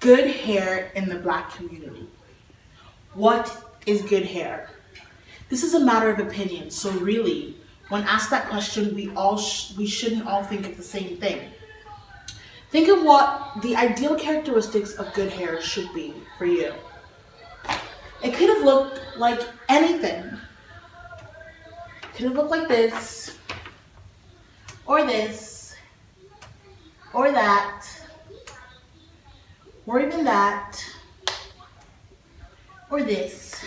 Good hair in the Black community. What is good hair? This is a matter of opinion, so really, when asked that question, we shouldn't all think of the same thing. Think of what the ideal characteristics of good hair should be for you. It could have looked like anything. It could have looked like this, or this, or that, or even that, or this.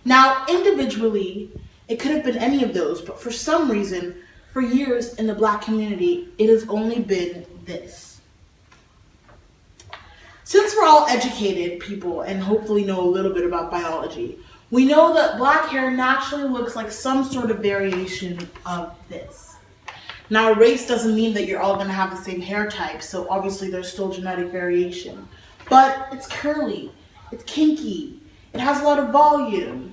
Now, individually, it could have been any of those, but for some reason, for years in the Black community, it has only been this. Since we're all educated people and hopefully know a little bit about biology, we know that Black hair naturally looks like some sort of variation of this. Now, race doesn't mean that you're all going to have the same hair type, so obviously there's still genetic variation. But it's curly, it's kinky, it has a lot of volume.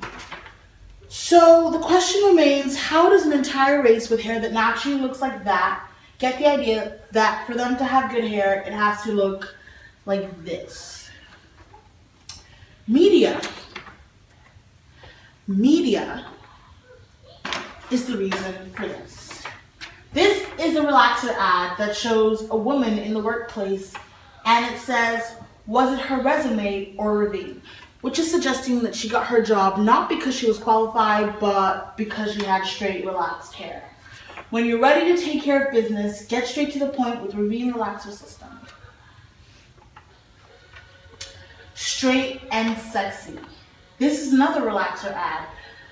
So the question remains, how does an entire race with hair that naturally looks like that get the idea that for them to have good hair, it has to look like this? Media is the reason for this. This is a relaxer ad that shows a woman in the workplace, and it says, was it her resume or ravine? Which is suggesting that she got her job not because she was qualified, but because she had straight, relaxed hair. When you're ready to take care of business, get straight to the point with Ravine Relaxer System. Straight and sexy. This is another relaxer ad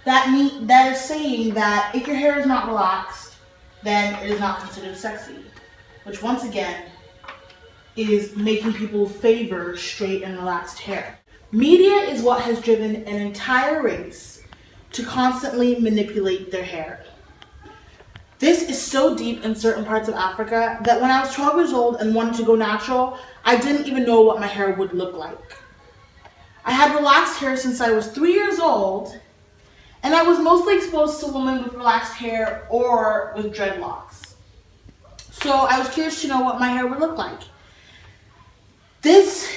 that is saying that if your hair is not relaxed, then it is not considered sexy, which once again is making people favor straight and relaxed hair. Media is what has driven an entire race to constantly manipulate their hair. This is so deep in certain parts of Africa that when I was 12 years old and wanted to go natural, I didn't even know what my hair would look like. I had relaxed hair since I was 3 years old, and I was mostly exposed to women with relaxed hair or with dreadlocks. So I was curious to know what my hair would look like. This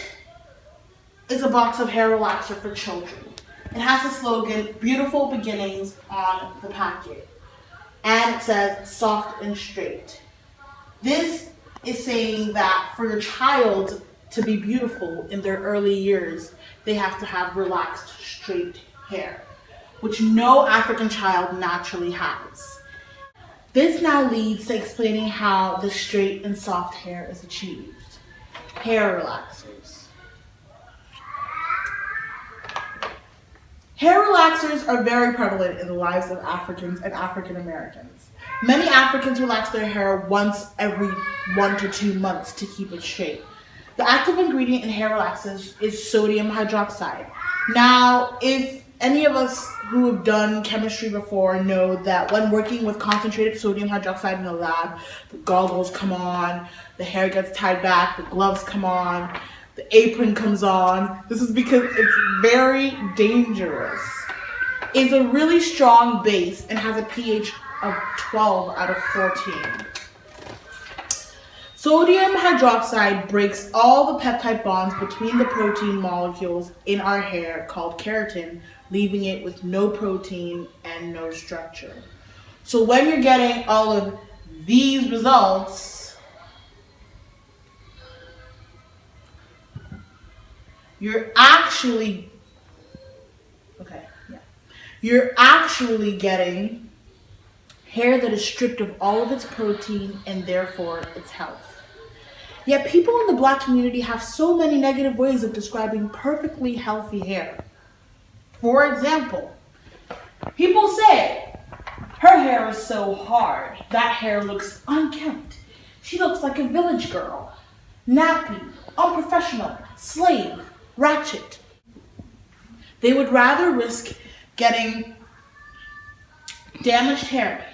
is a box of hair relaxer for children. It has the slogan, "Beautiful Beginnings," on the packet. And it says, "Soft and straight." This is saying that for your child to be beautiful in their early years, they have to have relaxed, straight hair, which no African child naturally has. This now leads to explaining how the straight and soft hair is achieved. Hair relaxers. Hair relaxers are very prevalent in the lives of Africans and African Americans. Many Africans relax their hair once every 1 to 2 months to keep it straight. The active ingredient in hair relaxers is sodium hydroxide. Now, if any of us who have done chemistry before know that when working with concentrated sodium hydroxide in the lab, the goggles come on, the hair gets tied back, the gloves come on, the apron comes on. This is because it's very dangerous. It's a really strong base and has a pH of 12 out of 14. Sodium hydroxide breaks all the peptide bonds between the protein molecules in our hair called keratin, leaving it with no protein and no structure. So when you're getting all of these results, you're actually getting hair that is stripped of all of its protein and therefore its health. Yet people in the Black community have so many negative ways of describing perfectly healthy hair. For example, people say, her hair is so hard, that hair looks unkempt. She looks like a village girl. Nappy, unprofessional, slave, ratchet. They would rather risk getting damaged hair,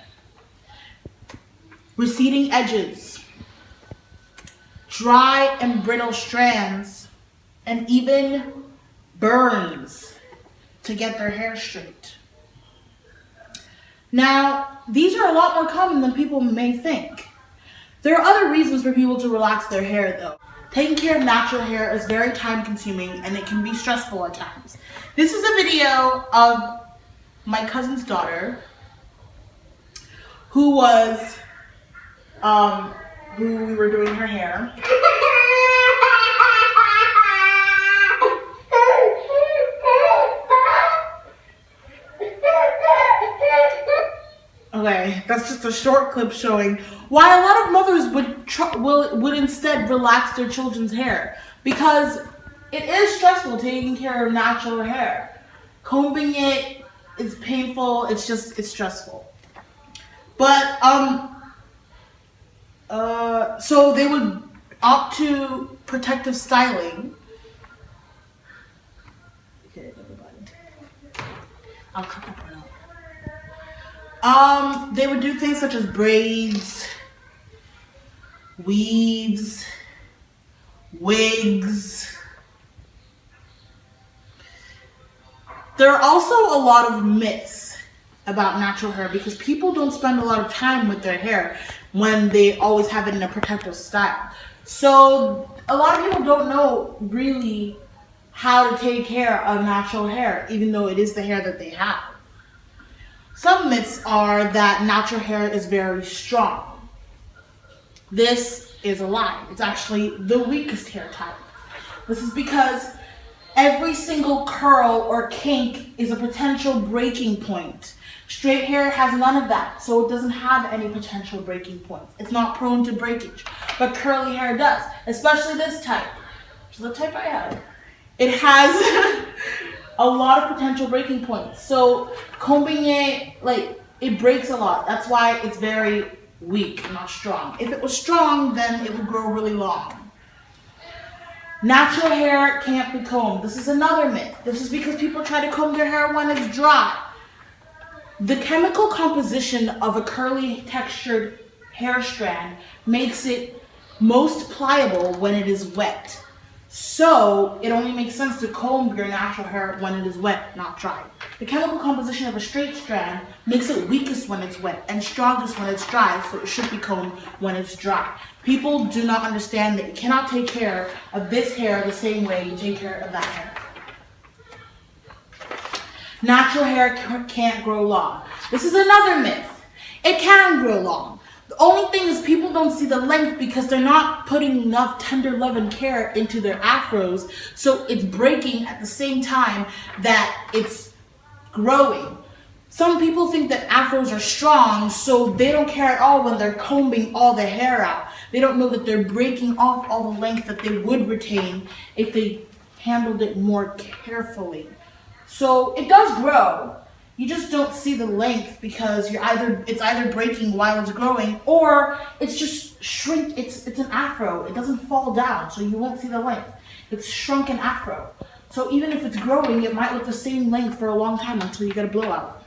receding edges, dry and brittle strands, and even burns to get their hair straight. Now, these are a lot more common than people may think. There are other reasons for people to relax their hair though. Taking care of natural hair is very time consuming and it can be stressful at times. This is a video of my cousin's daughter who we were doing her hair. Okay, that's just a short clip showing why a lot of mothers would instead relax their children's hair, because it is stressful taking care of natural hair. Combing it is painful. It's stressful. But so they would opt to protective styling. Okay, everybody. I'll cut that part out. They would do things such as braids, weaves, wigs. There are also a lot of myths about natural hair because people don't spend a lot of time with their hair when they always have it in a protective style. So a lot of people don't know really how to take care of natural hair, even though it is the hair that they have. Some myths are that natural hair is very strong. This is a lie. It's actually the weakest hair type. This is because every single curl or kink is a potential breaking point. Straight hair has none of that, so it doesn't have any potential breaking points. It's not prone to breakage, but curly hair does, especially this type, which is the type I have. It has a lot of potential breaking points. So combing it, it breaks a lot. That's why it's very weak, not strong. If it was strong, then it would grow really long. Natural hair can't be combed. This is another myth. This is because people try to comb their hair when it's dry. The chemical composition of a curly textured hair strand makes it most pliable when it is wet. So it only makes sense to comb your natural hair when it is wet, not dry. The chemical composition of a straight strand makes it weakest when it's wet and strongest when it's dry, so it should be combed when it's dry. People do not understand that you cannot take care of this hair the same way you take care of that hair. Natural hair can't grow long. This is another myth. It can grow long. The only thing is people don't see the length because they're not putting enough tender love and care into their afros, so it's breaking at the same time that it's growing. Some people think that afros are strong, so they don't care at all when they're combing all the hair out. They don't know that they're breaking off all the length that they would retain if they handled it more carefully. So it does grow. You just don't see the length because it's either breaking while it's growing, or it's just shrink. It's an afro. It doesn't fall down, so you won't see the length. It's shrunken afro. So even if it's growing, it might look the same length for a long time until you get a blowout.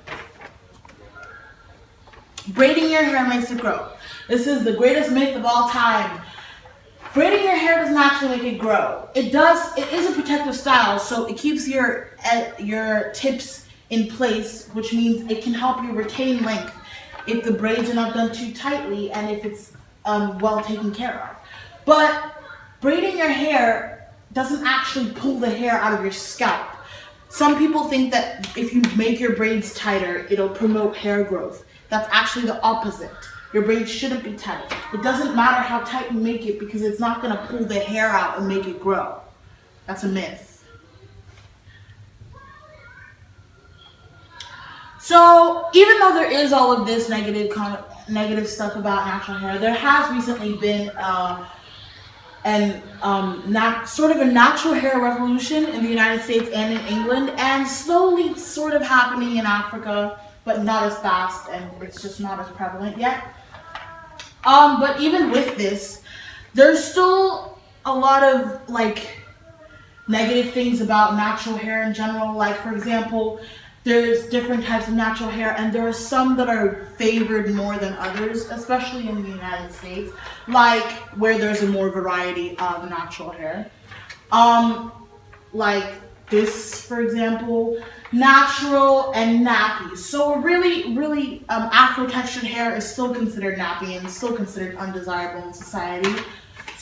Braiding your hair makes it grow. This is the greatest myth of all time. Braiding your hair doesn't actually make it grow. It is a protective style, so it keeps your tips in place, which means it can help you retain length if the braids are not done too tightly and if it's well taken care of. But braiding your hair doesn't actually pull the hair out of your scalp. Some people think that if you make your braids tighter, it'll promote hair growth. That's actually the opposite. Your braids shouldn't be tight. It doesn't matter how tight you make it because it's not going to pull the hair out and make it grow. That's a myth. So even though there is all of this negative stuff about natural hair, there has recently been sort of a natural hair revolution in the United States and in England, and slowly sort of happening in Africa, but not as fast, and it's just not as prevalent yet. But even with this, there's still a lot of negative things about natural hair in general. Like, for example, there's different types of natural hair, and there are some that are favored more than others, especially in the United States, like where there's a more variety of natural hair. Like this, for example, natural and nappy. So really Afro textured hair is still considered nappy and still considered undesirable in society.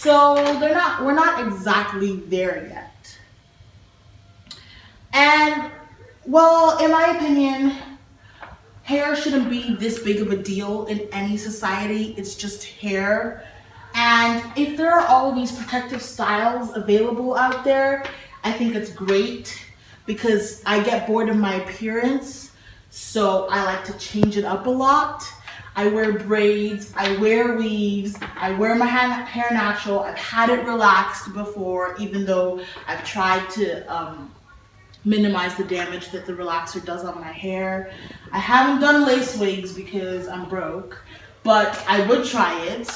So we're not exactly there yet. And well, in my opinion, hair shouldn't be this big of a deal in any society. It's just hair. And if there are all of these protective styles available out there, I think it's great because I get bored of my appearance. So I like to change it up a lot. I wear braids, I wear weaves, I wear my hair natural. I've had it relaxed before, even though I've tried to minimize the damage that the relaxer does on my hair. I haven't done lace wigs because I'm broke, but I would try it.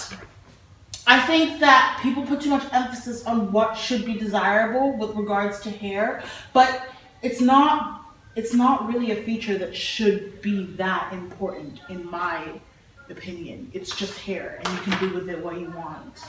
I think that people put too much emphasis on what should be desirable with regards to hair, but it's not really a feature that should be that important in my opinion. It's just hair and you can do with it what you want.